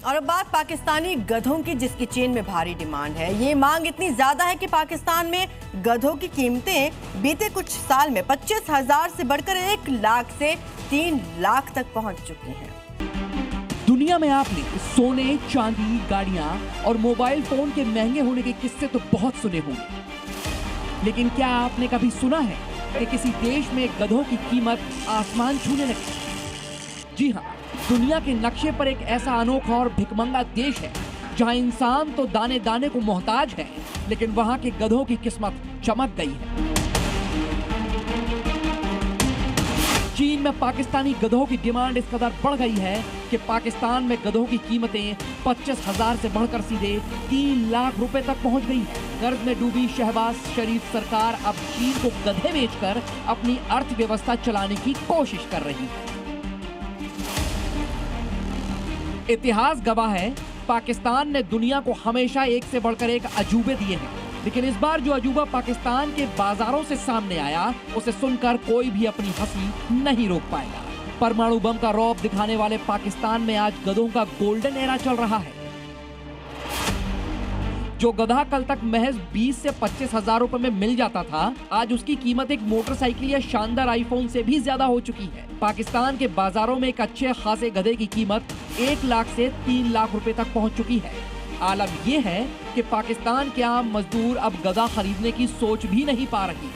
और अब बात पाकिस्तानी गधों की, जिसकी चीन में भारी डिमांड है। ये मांग इतनी ज्यादा है कि पाकिस्तान में गधों की कीमतें बीते कुछ साल में 25,000 से बढ़कर 1 लाख से 3 लाख तक पहुंच चुकी हैं। दुनिया में आपने सोने, चांदी, गाड़ियां और मोबाइल फोन के महंगे होने के किस्से तो बहुत सुने होंगे, लेकिन क्या आपने कभी सुना है कि किसी देश में गधों की कीमत आसमान छूने लगी? जी हाँ, दुनिया के नक्शे पर एक ऐसा अनोखा और भिखमंगा देश है जहां इंसान तो दाने दाने को मोहताज है, लेकिन वहां के गधों की किस्मत चमक गई है। चीन में पाकिस्तानी गधों की डिमांड इस कदर बढ़ गई है कि पाकिस्तान में गधों की कीमतें 25,000 से बढ़कर सीधे 3 लाख रुपए तक पहुंच गई है। कर्ज में डूबी शहबाज शरीफ सरकार अब चीन को गधे बेचकर अपनी अर्थव्यवस्था चलाने की कोशिश कर रही है। इतिहास गवाह है, पाकिस्तान ने दुनिया को हमेशा एक से बढ़कर एक अजूबे दिए हैं, लेकिन इस बार जो अजूबा पाकिस्तान के बाजारों से सामने आया, उसे सुनकर कोई भी अपनी हंसी नहीं रोक पाएगा। परमाणु बम का रौब दिखाने वाले पाकिस्तान में आज गधों का गोल्डन एरा चल रहा है। जो गधा कल तक महज 20 से 25,000 रुपए में मिल जाता था, आज उसकी कीमत एक मोटरसाइकिल या शानदार आईफोन से भी ज्यादा हो चुकी है। पाकिस्तान के बाजारों में एक अच्छे खासे गधे की कीमत 1 लाख से 3 लाख रुपए तक पहुंच चुकी है। आलम यह है कि पाकिस्तान के आम मजदूर अब गधा खरीदने की सोच भी नहीं पा रही।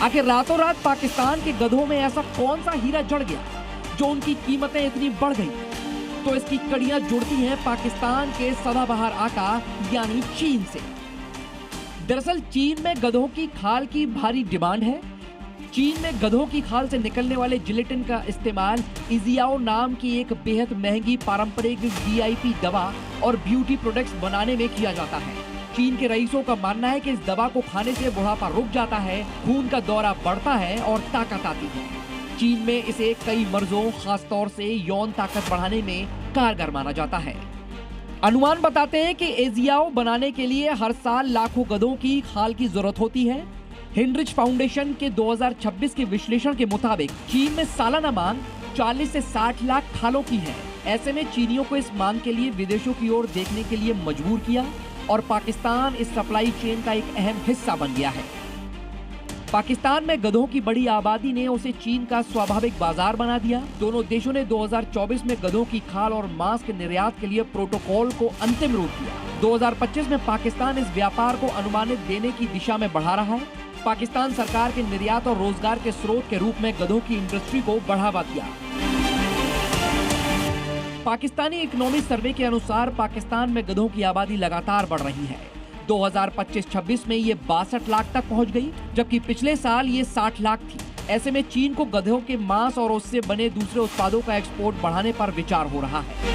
आखिर रातों रात पाकिस्तान के गधों में ऐसा कौन सा हीरा जड़ गया जो उनकी कीमतें इतनी बढ़ गई? तो इसकी कड़ियां जुड़ती हैं पाकिस्तान के सदाबहार आका यानी चीन से। दरअसल चीन में गधों की खाल की भारी डिमांड है। चीन में गधों की खाल से निकलने वाले जिलेटिन का इस्तेमाल इजियाओ नाम की एक बेहद महंगी पारंपरिक वीआईपी दवा और ब्यूटी प्रोडक्ट्स बनाने में किया जाता है। चीन के रईसों का मानना है कि इस दवा को खाने से बुढ़ापा रुक जाता है, खून का दौरा बढ़ता है और ताकत आती है। चीन में इसे कई मर्जों, खासतौर से यौन ताकत बढ़ाने में कारगर माना जाता है। अनुमान बताते हैं कि एजियाओ बनाने के लिए हर साल लाखों गधों की खाल की जरूरत होती है। हेनरिच फाउंडेशन के 2026 के विश्लेषण के मुताबिक चीन में सालाना मांग 40 से 60 लाख खालों की है। ऐसे में चीनियों को इस मांग के लिए विदेशों की ओर देखने के लिए मजबूर किया और पाकिस्तान इस सप्लाई चेन का एक अहम हिस्सा बन गया है। पाकिस्तान में गधों की बड़ी आबादी ने उसे चीन का स्वाभाविक बाजार बना दिया। दोनों देशों ने 2024 में गधों की खाल और मांस के निर्यात के लिए प्रोटोकॉल को अंतिम रूप दिया। 2025 में पाकिस्तान इस व्यापार को अनुमानित देने की दिशा में बढ़ा रहा है। पाकिस्तान सरकार के निर्यात और रोजगार के स्रोत के रूप में गधों की इंडस्ट्री को बढ़ावा दिया। पाकिस्तानी इकोनॉमी सर्वे के अनुसार पाकिस्तान में गधों की आबादी लगातार बढ़ रही है। 2025-26 में ये 62 लाख तक पहुंच गई, जबकि पिछले साल ये 60 लाख थी। ऐसे में चीन को गधों के मांस और उससे बने दूसरे उत्पादों का एक्सपोर्ट बढ़ाने पर विचार हो रहा है।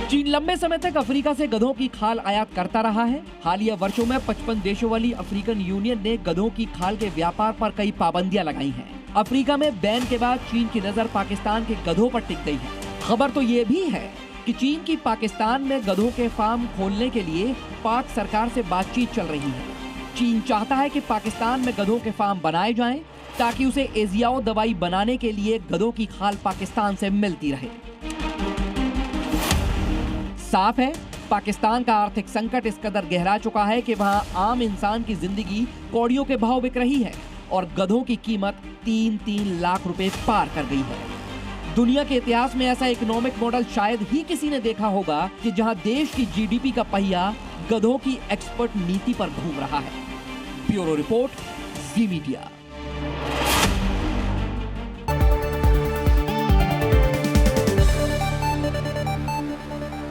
चीन लंबे समय तक अफ्रीका से गधों की खाल आयात करता रहा है। हालिया वर्षों में 55 देशों वाली अफ्रीकन यूनियन ने गधों की खाल के व्यापार पर कई पाबंदियां लगाई हैं। अफ्रीका में बैन के बाद चीन की नजर पाकिस्तान के गधों पर टिक गई है। खबर तो ये भी है कि चीन की पाकिस्तान में गधों के फार्म खोलने के लिए पाक सरकार से बातचीत चल रही है। चीन चाहता है कि पाकिस्तान में गधों के फार्म बनाए जाएं ताकि उसे एजियाओ दवाई बनाने के लिए गधों की खाल पाकिस्तान से मिलती रहे। साफ है, पाकिस्तान का आर्थिक संकट इस कदर गहरा चुका है कि वहां आम इंसान की जिंदगी कौड़ियों के भाव बिक रही है और गधों की कीमत 3-3 लाख रुपए पार कर गई है। दुनिया के इतिहास में ऐसा इकोनॉमिक मॉडल शायद ही किसी ने देखा होगा कि जहां देश की जीडीपी का पहिया गधों की एक्सपर्ट नीति पर घूम रहा है। ब्यूरो रिपोर्ट, जी मीडिया।